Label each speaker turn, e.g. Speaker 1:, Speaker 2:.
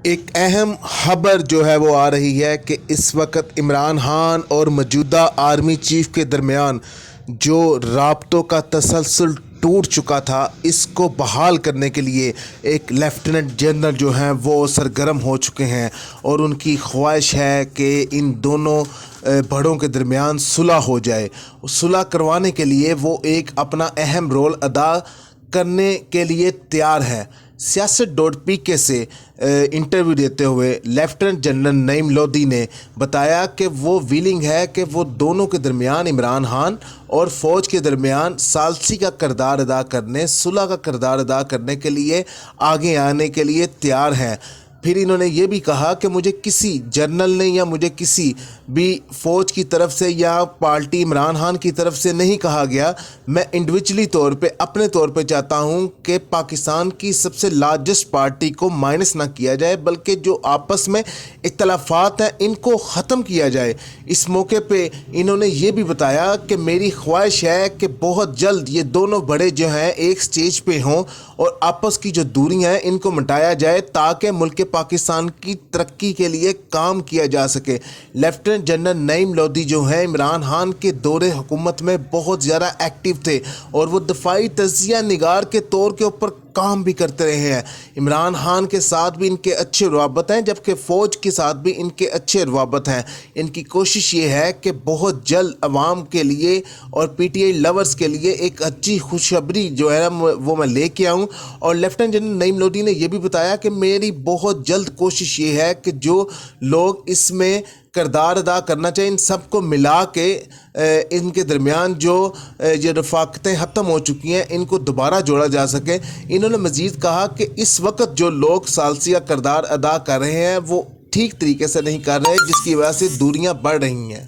Speaker 1: ایک اہم خبر جو ہے وہ آ رہی ہے کہ اس وقت عمران خان اور موجودہ آرمی چیف کے درمیان جو رابطوں کا تسلسل ٹوٹ چکا تھا، اس کو بحال کرنے کے لیے ایک لیفٹیننٹ جنرل جو ہیں وہ سرگرم ہو چکے ہیں اور ان کی خواہش ہے کہ ان دونوں بڑوں کے درمیان صلح ہو جائے۔ صلح کروانے کے لیے وہ ایک اپنا اہم رول ادا کرنے کے لیے تیار ہے۔ سیاست ڈاٹ پی کے سے انٹرویو دیتے ہوئے لیفٹیننٹ جنرل نعیم لودھی نے بتایا کہ وہ ویلنگ ہے کہ وہ دونوں کے درمیان، عمران خان اور فوج کے درمیان ثالثی کا کردار ادا کرنے، صلح کا کردار ادا کرنے کے لیے آگے آنے کے لیے تیار ہیں۔ پھر انہوں نے یہ بھی کہا کہ مجھے کسی جنرل نے یا مجھے کسی بھی فوج کی طرف سے یا پارٹی عمران خان کی طرف سے نہیں کہا گیا، میں انڈیویجولی طور پہ اپنے طور پہ چاہتا ہوں کہ پاکستان کی سب سے لارجسٹ پارٹی کو مائنس نہ کیا جائے، بلکہ جو آپس میں اختلافات ہیں ان کو ختم کیا جائے۔ اس موقع پہ انہوں نے یہ بھی بتایا کہ میری خواہش ہے کہ بہت جلد یہ دونوں بڑے جو ہیں ایک سٹیج پہ ہوں اور آپس کی جو دوریاں ہیں ان کو مٹایا جائے تاکہ ملک پاکستان کی ترقی کے لیے کام کیا جا سکے۔ لیفٹیننٹ جنرل نعیم لودھی جو ہیں عمران خان کے دور حکومت میں بہت زیادہ ایکٹیو تھے اور وہ دفاعی تجزیہ نگار کے طور کے اوپر کام بھی کرتے رہے ہیں۔ عمران خان کے ساتھ بھی ان کے اچھے روابط ہیں، جبکہ فوج کے ساتھ بھی ان کے اچھے روابط ہیں۔ ان کی کوشش یہ ہے کہ بہت جلد عوام کے لیے اور پی ٹی آئی لورز کے لیے ایک اچھی خوشخبری جو ہے وہ میں لے کے آؤں۔ اور لیفٹیننٹ جنرل نعیم لودھی نے یہ بھی بتایا کہ میری بہت جلد کوشش یہ ہے کہ جو لوگ اس میں کردار ادا کرنا چاہیے ان سب کو ملا کے ان کے درمیان جو یہ رفاقتیں ختم ہو چکی ہیں ان کو دوبارہ جوڑا جا سکے۔ انہوں نے مزید کہا کہ اس وقت جو لوگ ثالثی کا کردار ادا کر رہے ہیں وہ ٹھیک طریقے سے نہیں کر رہے، جس کی وجہ سے دوریاں بڑھ رہی ہیں۔